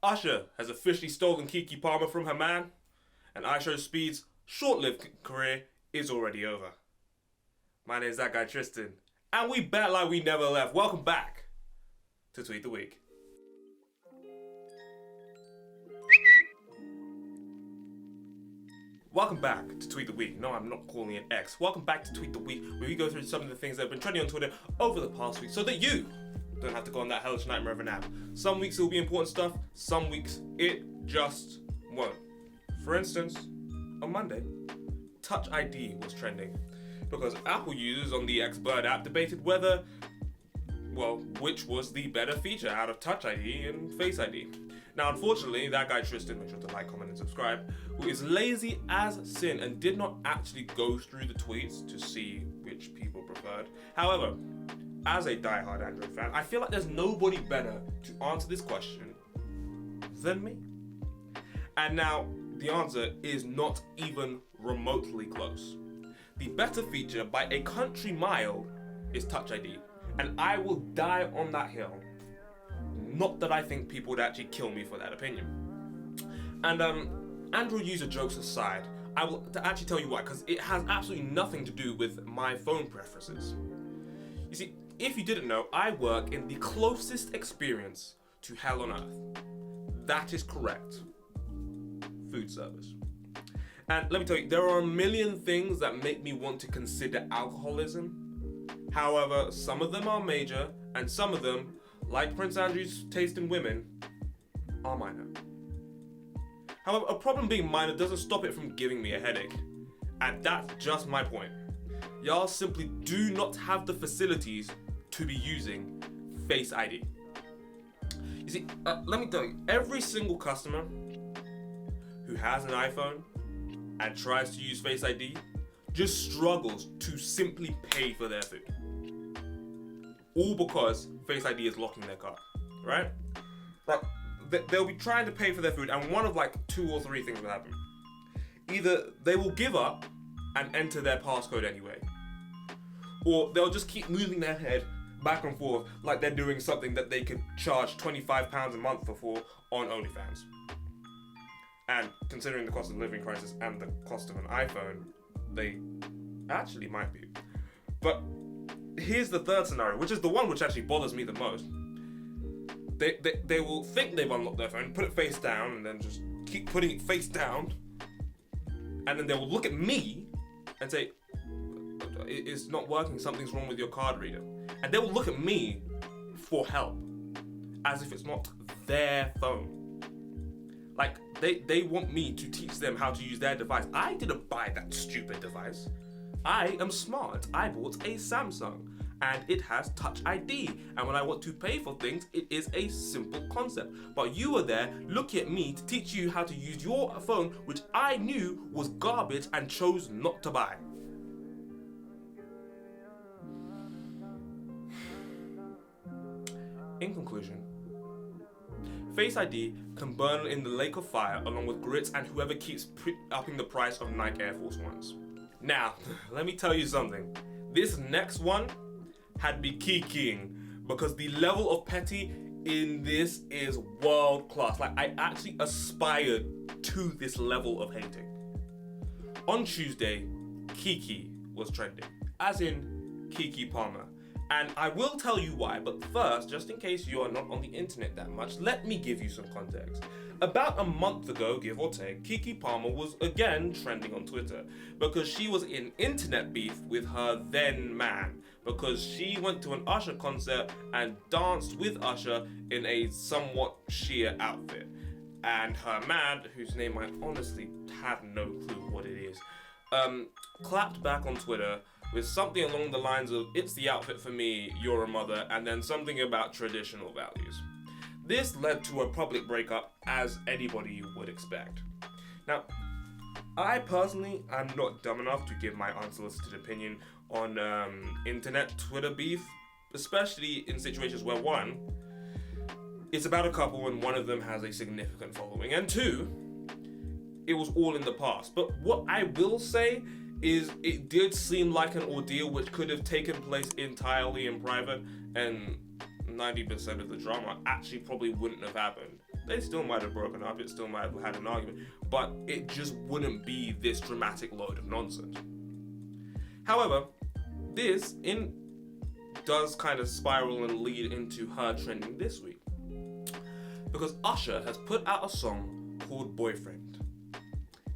Usher has officially stolen Keke Palmer from her man, and IShowSpeed's short-lived career is already over. My name is that guy Tristan, and we bet like we never left. Welcome back to Tweet the Week. Welcome back to Tweet the Week. No, I'm not calling it X. Welcome back to Tweet the Week, where we go through some of the things that have been trending on Twitter over the past week so that you don't have to go on that hellish nightmare of a nap. Some weeks it will be important stuff, some weeks it just won't. For instance, on Monday, Touch ID was trending because Apple users on the Xbird app debated which was the better feature out of Touch ID and Face ID. Now, unfortunately, that guy Tristan, make sure to like, comment, and subscribe, who is lazy as sin and did not actually go through the tweets to see which people preferred. However, as a diehard Android fan, I feel like there's nobody better to answer this question than me. And now, the answer is not even remotely close. The better feature by a country mile is Touch ID, and I will die on that hill. Not that I think people would actually kill me for that opinion. And Android user jokes aside, I will actually tell you why, because it has absolutely nothing to do with my phone preferences. You see, if you didn't know, I work in the closest experience to hell on earth. That is correct. Food service. And let me tell you, there are a million things that make me want to consider alcoholism. However, some of them are major, and some of them, like Prince Andrew's taste in women, are minor. However, a problem being minor doesn't stop it from giving me a headache. And that's just my point. Y'all simply do not have the facilities to be using Face ID. You see, let me tell you, every single customer who has an iPhone and tries to use Face ID just struggles to simply pay for their food. All because Face ID is locking their card, right? Like, they'll be trying to pay for their food, and one of like 2 or 3 things will happen. Either they will give up and enter their passcode anyway, or they'll just keep moving their head back and forth like they're doing something that they could charge £25 a month for on OnlyFans. And considering the cost of living crisis and the cost of an iPhone, they actually might be. But here's the third scenario, which is the one which actually bothers me the most. They will think they've unlocked their phone, put it face down, and then just keep putting it face down. And then they will look at me and say, it's not working, something's wrong with your card reader. And they will look at me for help, as if it's not their phone. Like, they want me to teach them how to use their device. I didn't buy that stupid device. I am smart. I bought a Samsung, and it has Touch ID. And when I want to pay for things, it is a simple concept. But you were there looking at me to teach you how to use your phone, which I knew was garbage and chose not to buy. In conclusion, Face ID can burn in the lake of fire along with grits and whoever keeps upping the price of Nike Air Force Ones. Now, let me tell you something. This next one had me kikiing because the level of petty in this is world class. Like, I actually aspired to this level of hating. On Tuesday, Keke was trending, as in Keke Palmer. And I will tell you why, but first, just in case you are not on the internet that much, let me give you some context. About a month ago, give or take, Keke Palmer was again trending on Twitter because she was in internet beef with her then man because she went to an Usher concert and danced with Usher in a somewhat sheer outfit. And her man, whose name I honestly have no clue what it is, clapped back on Twitter with something along the lines of, "It's the outfit for me, you're a mother," and then something about traditional values. This led to a public breakup, as anybody would expect. Now, I personally am not dumb enough to give my unsolicited opinion on internet Twitter beef, especially in situations where 1, it's about a couple and one of them has a significant following, and 2, it was all in the past. But what I will say is it did seem like an ordeal which could have taken place entirely in private, and 90% of the drama actually probably wouldn't have happened they still might have broken up, it still might have had an argument, but it just wouldn't be this dramatic load of nonsense. However, this does kind of spiral and lead into her trending this week. Because Usher has put out a song called Boyfriend.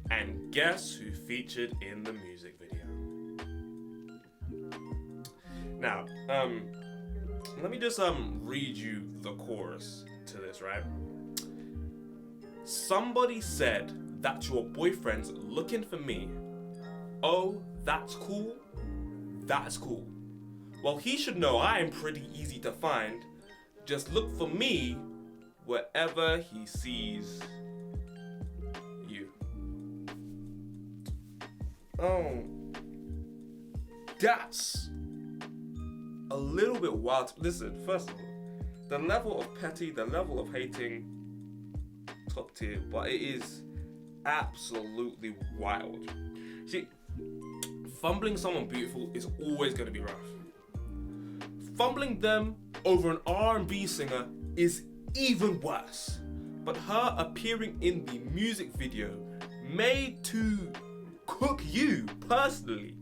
And guess who featured in the music video? Now, let me just read you the chorus to this, right? Somebody said that your boyfriend's looking for me. Oh, that's cool? That's cool. Well, he should know I am pretty easy to find. Just look for me wherever he sees you. Oh, that's a little bit wild. Listen, first of all, the level of petty, the level of hating, top tier, but it is absolutely wild. See, fumbling someone beautiful is always going to be rough. Fumbling them over an R&B singer is even worse. But her appearing in the music video made to cook you personally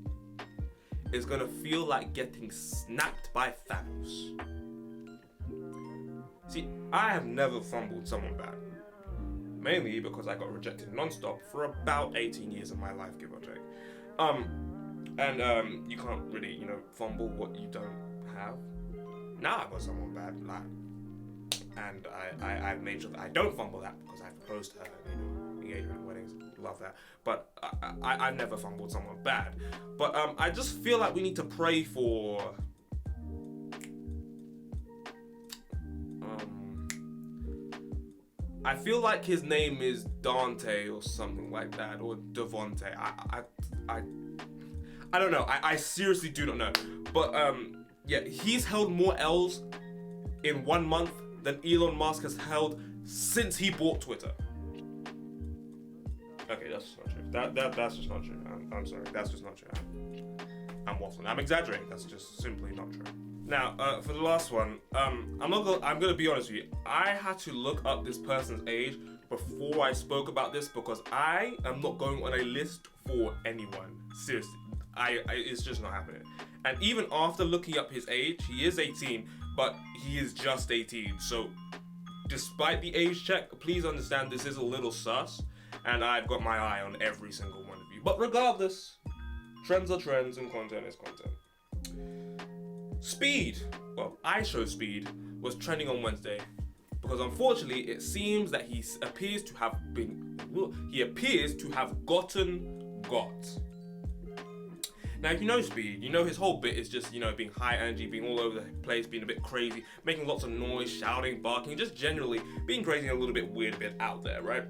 is gonna feel like getting snapped by Thanos. See, I have never fumbled someone bad. Mainly because I got rejected non-stop for about 18 years of my life, give or take. You can't really, fumble what you don't have. Now I got someone bad, and I've made sure that I don't fumble that because I proposed to her, engagement, weddings, love that. But I never fumbled someone bad. But I just feel like we need to pray for I feel like his name is Dante or something like that, or Devonte. I don't know. I seriously do not know. But yeah, he's held more L's in 1 month than Elon Musk has held since he bought Twitter. Okay, that's just not true. That's just not true. I'm sorry, that's just not true. I'm waffling. I'm exaggerating. That's just simply not true. Now, for the last one, I'm gonna be honest with you. I had to look up this person's age before I spoke about this because I am not going on a list for anyone. Seriously, it's just not happening. And even after looking up his age, he is 18, but he is just 18. So, despite the age check, please understand this is a little sus, and I've got my eye on every single one of you. But regardless, trends are trends and content is content. Speed, well, IShowSpeed was trending on Wednesday because unfortunately it seems that he appears to have gotten got. Now, if you know Speed, you know his whole bit is just, being high energy, being all over the place, being a bit crazy, making lots of noise, shouting, barking, just generally being crazy and a little bit weird, a bit out there, right?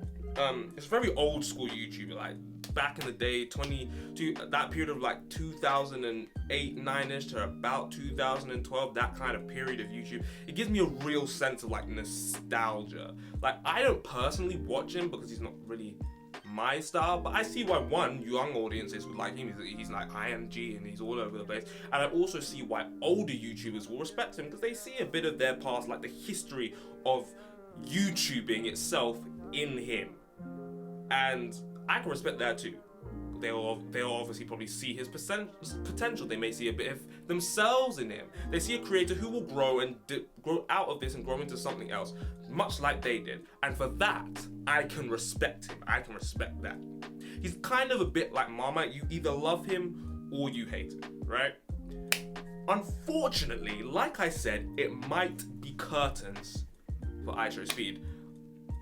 It's a very old school YouTuber, like back in the day, that period of like 2008, 9-ish to about 2012, that kind of period of YouTube. It gives me a real sense of like nostalgia. Like, I don't personally watch him because he's not really my style, but I see why young audiences would like him. He's like IMG and he's all over the place. And I also see why older YouTubers will respect him because they see a bit of their past, like the history of YouTubing itself in him. And I can respect that too. They'll obviously probably see his potential. They may see a bit of themselves in him. They see a creator who will grow and grow out of this and grow into something else, much like they did. And for that, I can respect him. I can respect that. He's kind of a bit like Marmite. You either love him or you hate him, right? Unfortunately, like I said, it might be curtains for IShowSpeed.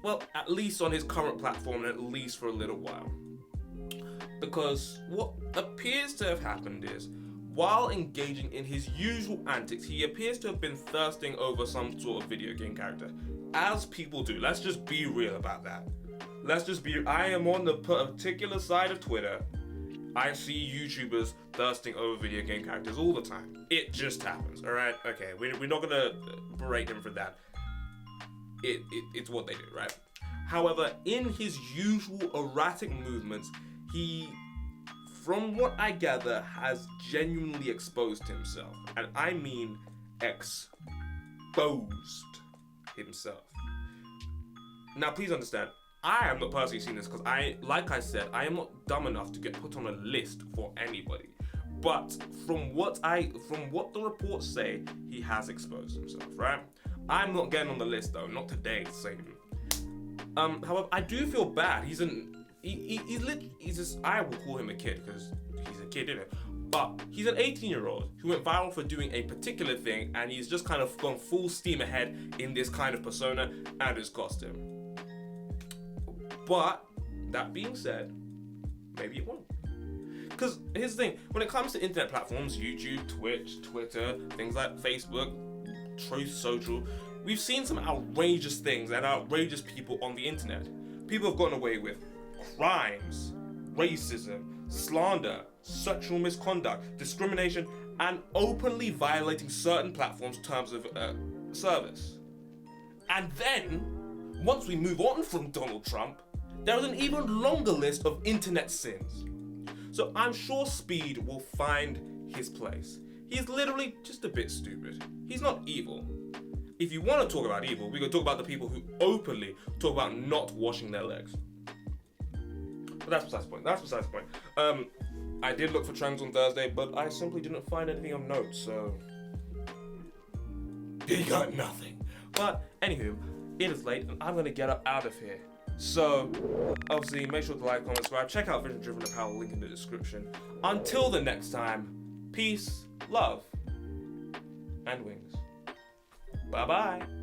Well, at least on his current platform, and at least for a little while. Because what appears to have happened is, while engaging in his usual antics, he appears to have been thirsting over some sort of video game character. As people do. Let's just be real about that. I am on the particular side of Twitter. I see YouTubers thirsting over video game characters all the time. It just happens, alright? Okay, we're not gonna berate him for that. It's what they do, right? However, in his usual erratic movements, he, from what I gather, has genuinely exposed himself. And I mean exposed himself. Now, please understand, I am not personally seeing this because like I said, I am not dumb enough to get put on a list for anybody. But from what the reports say, he has exposed himself, right? I'm not getting on the list though, not today, Satan. However, I do feel bad. He's just, I will call him a kid because he's a kid, isn't it? But he's an 18-year-old who went viral for doing a particular thing, and he's just kind of gone full steam ahead in this kind of persona, and it's cost him. But that being said, maybe it won't. Because here's the thing, when it comes to internet platforms, YouTube, Twitch, Twitter, things like Facebook, Truth Social, we've seen some outrageous things and outrageous people on the internet. People have gotten away with crimes, racism, slander, sexual misconduct, discrimination, and openly violating certain platforms' terms of service. And then, once we move on from Donald Trump, there is an even longer list of internet sins. So I'm sure Speed will find his place. He's literally just a bit stupid. He's not evil. If you want to talk about evil, we could talk about the people who openly talk about not washing their legs. But that's besides the point. I did look for trends on Thursday, but I simply didn't find anything of note, so he got nothing. But anywho, it is late and I'm gonna get up out of here. So obviously make sure to like, comment, subscribe, check out Vision Driven Apparel, link in the description. Until the next time, peace, love, and wings. Bye bye.